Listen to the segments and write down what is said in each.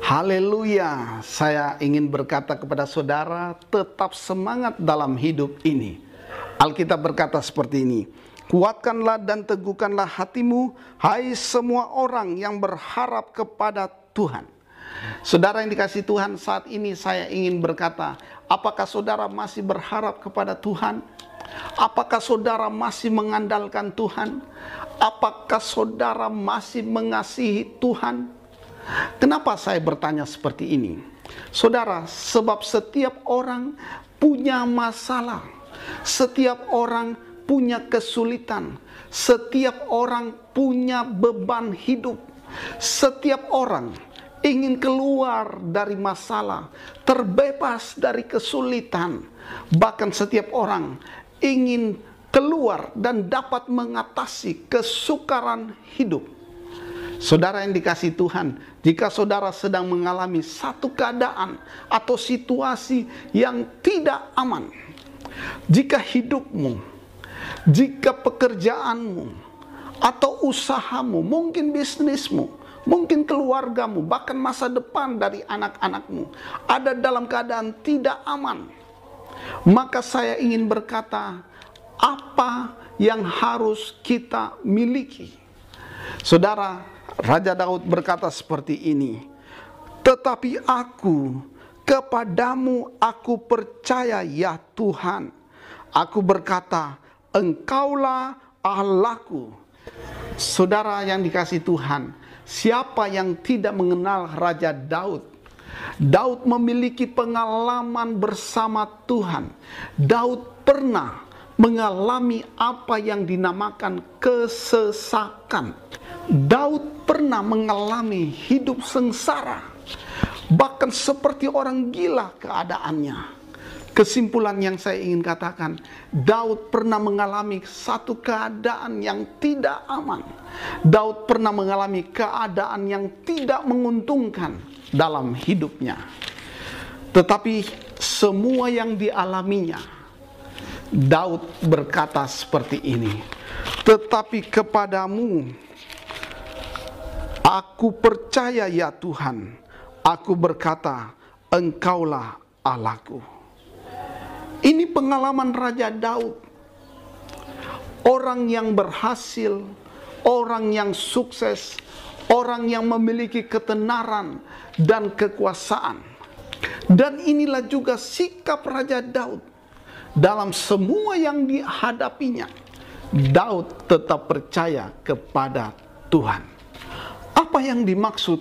Haleluya, saya ingin berkata kepada saudara, tetap semangat dalam hidup ini. Alkitab berkata seperti ini, kuatkanlah dan teguhkanlah hatimu, hai semua orang yang berharap kepada Tuhan. Saudara yang dikasihi Tuhan, saat ini saya ingin berkata, apakah saudara masih berharap kepada Tuhan? Apakah saudara masih mengandalkan Tuhan? Apakah saudara masih mengasihi Tuhan? Kenapa saya bertanya seperti ini? Saudara, sebab setiap orang punya masalah, setiap orang punya kesulitan, setiap orang punya beban hidup, setiap orang ingin keluar dari masalah, terbebas dari kesulitan, bahkan setiap orang ingin keluar dan dapat mengatasi kesukaran hidup. Saudara yang dikasihi Tuhan, jika saudara sedang mengalami satu keadaan atau situasi yang tidak aman, jika hidupmu, jika pekerjaanmu, atau usahamu, mungkin bisnismu, mungkin keluargamu, bahkan masa depan dari anak-anakmu ada dalam keadaan tidak aman, maka saya ingin berkata, apa yang harus kita miliki? Saudara, Raja Daud berkata seperti ini, tetapi kepadamu aku percaya ya Tuhan. Aku berkata, Engkaulah Allahku. Saudara yang dikasihi Tuhan, siapa yang tidak mengenal Raja Daud? Daud memiliki pengalaman bersama Tuhan. Daud pernah mengalami apa yang dinamakan kesesakan. Daud pernah mengalami hidup sengsara, bahkan seperti orang gila keadaannya. Kesimpulan yang saya ingin katakan, Daud pernah mengalami satu keadaan yang tidak aman. Daud pernah mengalami keadaan yang tidak menguntungkan dalam hidupnya. Tetapi semua yang dialaminya, Daud berkata seperti ini, tetapi kepadamu aku percaya ya Tuhan. Aku berkata, Engkaulah Allahku. Ini pengalaman Raja Daud. Orang yang berhasil, orang yang sukses, orang yang memiliki ketenaran dan kekuasaan. Dan inilah juga sikap Raja Daud. Dalam semua yang dihadapinya, Daud tetap percaya kepada Tuhan. Apa yang dimaksud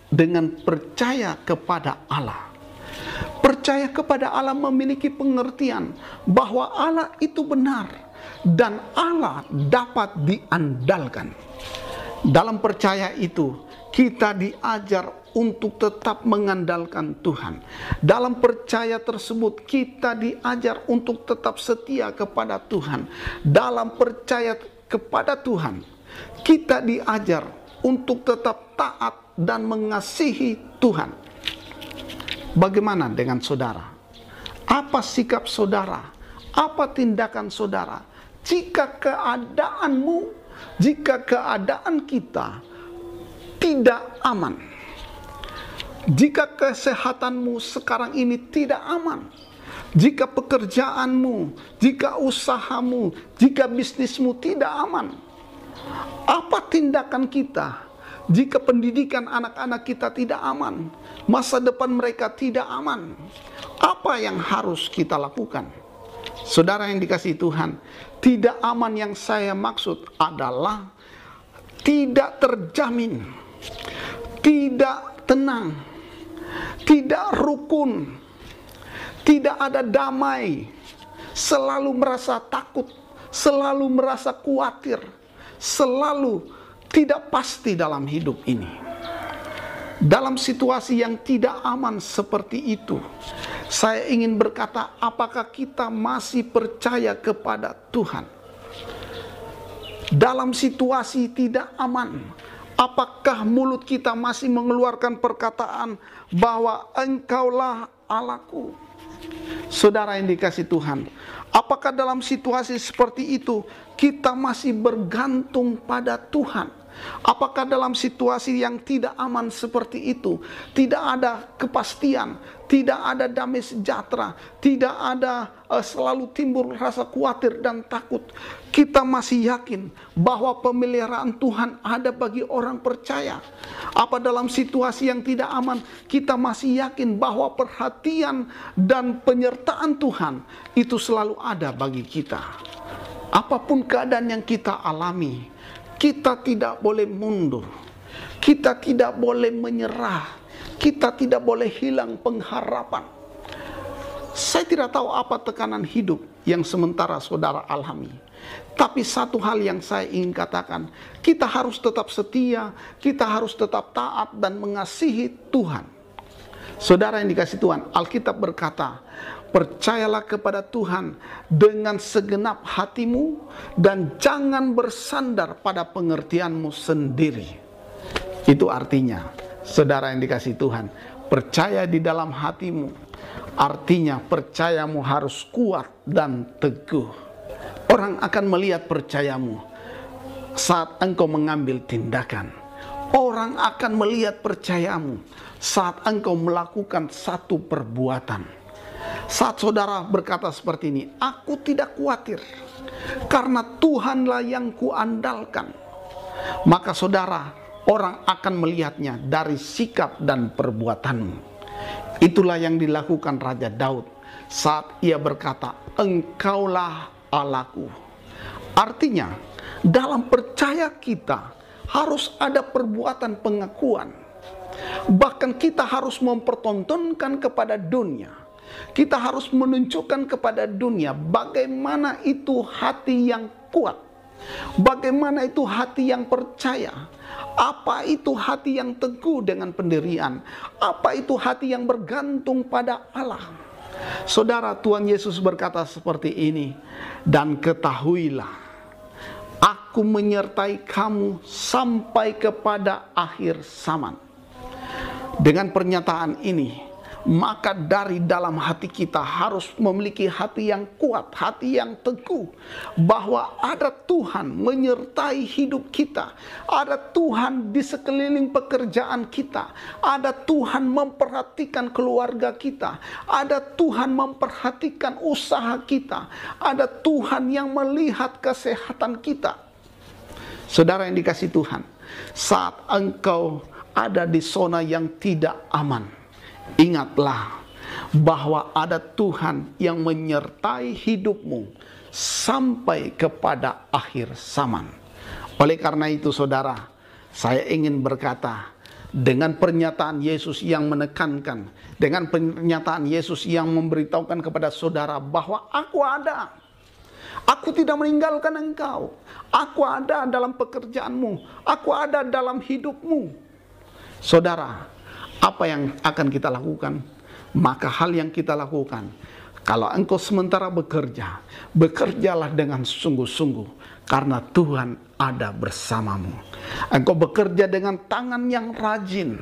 dengan percaya kepada Allah? Percaya kepada Allah memiliki pengertian bahwa Allah itu benar dan Allah dapat diandalkan. Dalam percaya itu, kita diajar untuk tetap mengandalkan Tuhan. Dalam percaya tersebut, kita diajar untuk tetap setia kepada Tuhan. Dalam percaya kepada Tuhan, kita diajar untuk tetap taat dan mengasihi Tuhan. Bagaimana dengan saudara? Apa sikap saudara? Apa tindakan saudara? Jika keadaanmu, jika keadaan kita tidak aman, jika kesehatanmu sekarang ini tidak aman, jika pekerjaanmu, jika usahamu, jika bisnismu tidak aman, apa tindakan kita? Jika pendidikan anak-anak kita tidak aman, masa depan mereka tidak aman, apa yang harus kita lakukan? Saudara yang dikasihi Tuhan, tidak aman yang saya maksud adalah tidak terjamin, tidak tenang, tidak rukun, tidak ada damai, selalu merasa takut, selalu merasa khawatir, selalu tidak pasti dalam hidup ini. Dalam situasi yang tidak aman seperti itu, saya ingin berkata, apakah kita masih percaya kepada Tuhan? Dalam situasi tidak aman, apakah mulut kita masih mengeluarkan perkataan bahwa Engkaulah Allahku? Saudara yang dikasihi Tuhan, apakah dalam situasi seperti itu kita masih bergantung pada Tuhan? Apakah dalam situasi yang tidak aman seperti itu, tidak ada kepastian, tidak ada damai sejahtera, tidak ada selalu timbul rasa khawatir dan takut, kita masih yakin bahwa pemeliharaan Tuhan ada bagi orang percaya? Apa dalam situasi yang tidak aman, kita masih yakin bahwa perhatian dan penyertaan Tuhan itu selalu ada bagi kita? Apapun keadaan yang kita alami, kita tidak boleh mundur, kita tidak boleh menyerah, kita tidak boleh hilang pengharapan. Saya tidak tahu apa tekanan hidup yang sementara saudara alami, tapi satu hal yang saya ingin katakan, kita harus tetap setia, kita harus tetap taat dan mengasihi Tuhan. Saudara yang dikasihi Tuhan, Alkitab berkata, percayalah kepada Tuhan dengan segenap hatimu dan jangan bersandar pada pengertianmu sendiri. Itu artinya, saudara yang dikasihi Tuhan, percaya di dalam hatimu, artinya percayamu harus kuat dan teguh. Orang akan melihat percayamu saat engkau mengambil tindakan. Orang akan melihat percayamu saat engkau melakukan satu perbuatan. Saat saudara berkata seperti ini, aku tidak khawatir karena Tuhanlah yang kuandalkan, maka saudara, orang akan melihatnya dari sikap dan perbuatanmu. Itulah yang dilakukan Raja Daud saat ia berkata, engkaulah Allahku. Artinya, dalam percaya kita harus ada perbuatan pengakuan. Bahkan kita harus mempertontonkan kepada dunia, kita harus menunjukkan kepada dunia bagaimana itu hati yang kuat, bagaimana itu hati yang percaya, apa itu hati yang teguh dengan pendirian, apa itu hati yang bergantung pada Allah. Saudara, Tuhan Yesus berkata seperti ini, dan ketahuilah, aku menyertai kamu sampai kepada akhir zaman. Dengan pernyataan ini, maka dari dalam hati kita harus memiliki hati yang kuat, hati yang teguh, bahwa ada Tuhan menyertai hidup kita, ada Tuhan di sekeliling pekerjaan kita, ada Tuhan memperhatikan keluarga kita, ada Tuhan memperhatikan usaha kita, ada Tuhan yang melihat kesehatan kita. Saudara yang dikasihi Tuhan, saat engkau ada di zona yang tidak aman, ingatlah bahwa ada Tuhan yang menyertai hidupmu sampai kepada akhir zaman. Oleh karena itu saudara, saya ingin berkata, dengan pernyataan Yesus yang menekankan, dengan pernyataan Yesus yang memberitahukan kepada saudara bahwa aku ada, aku tidak meninggalkan engkau, aku ada dalam pekerjaanmu, aku ada dalam hidupmu. Saudara, apa yang akan kita lakukan? Maka hal yang kita lakukan, kalau engkau sementara bekerja, bekerjalah dengan sungguh-sungguh, karena Tuhan ada bersamamu. Engkau bekerja dengan tangan yang rajin,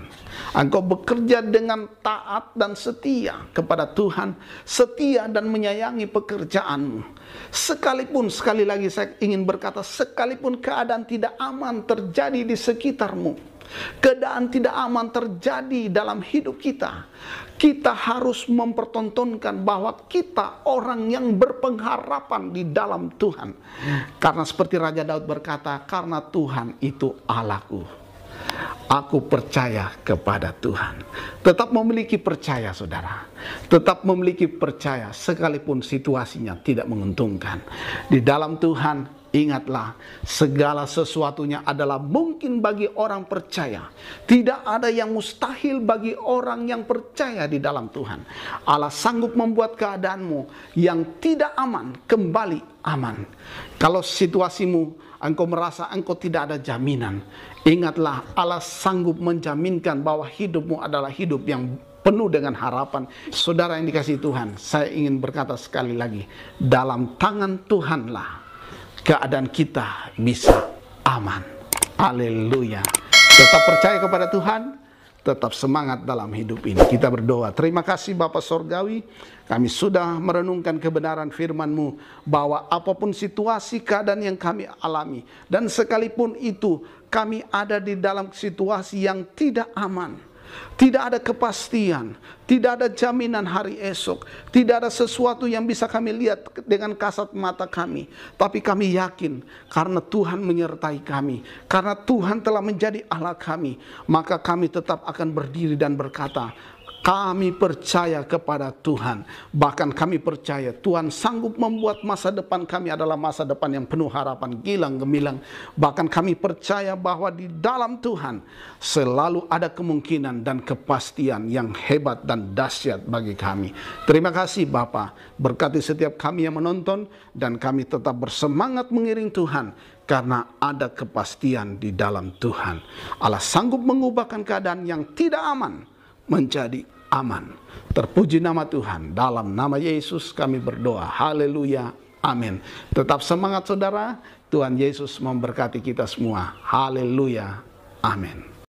engkau bekerja dengan taat dan setia kepada Tuhan, setia dan menyayangi pekerjaanmu. Sekalipun, sekali lagi saya ingin berkata, sekalipun keadaan tidak aman terjadi di sekitarmu, keadaan tidak aman terjadi dalam hidup kita, kita harus mempertontonkan bahwa kita orang yang berpengharapan di dalam Tuhan. Karena seperti Raja Daud berkata, karena Tuhan itu Allahku, aku percaya kepada Tuhan. Tetap memiliki percaya saudara, tetap memiliki percaya sekalipun situasinya tidak menguntungkan. Di dalam Tuhan, ingatlah, segala sesuatunya adalah mungkin bagi orang percaya. Tidak ada yang mustahil bagi orang yang percaya di dalam Tuhan. Allah sanggup membuat keadaanmu yang tidak aman kembali aman. Kalau situasimu, engkau merasa engkau tidak ada jaminan, ingatlah, Allah sanggup menjaminkan bahwa hidupmu adalah hidup yang penuh dengan harapan. Saudara yang dikasihi Tuhan, saya ingin berkata sekali lagi, dalam tangan Tuhanlah keadaan kita bisa aman. Haleluya. Tetap percaya kepada Tuhan, tetap semangat dalam hidup ini. Kita berdoa. Terima kasih Bapa Sorgawi, kami sudah merenungkan kebenaran firman-Mu bahwa apapun situasi keadaan yang kami alami, dan sekalipun itu kami ada di dalam situasi yang tidak aman, tidak ada kepastian, tidak ada jaminan hari esok, tidak ada sesuatu yang bisa kami lihat dengan kasat mata kami. Tapi kami yakin karena Tuhan menyertai kami, karena Tuhan telah menjadi Allah kami, maka kami tetap akan berdiri dan berkata, kami percaya kepada Tuhan. Bahkan kami percaya Tuhan sanggup membuat masa depan kami adalah masa depan yang penuh harapan, gilang gemilang. Bahkan kami percaya bahwa di dalam Tuhan selalu ada kemungkinan dan kepastian yang hebat dan dahsyat bagi kami. Terima kasih Bapa, berkati setiap kami yang menonton, dan kami tetap bersemangat mengiring Tuhan karena ada kepastian di dalam Tuhan. Allah sanggup mengubahkan keadaan yang tidak aman menjadi aman. Terpuji nama Tuhan. Dalam nama Yesus kami berdoa. Haleluya. Amin. Tetap semangat saudara. Tuhan Yesus memberkati kita semua. Haleluya. Amin.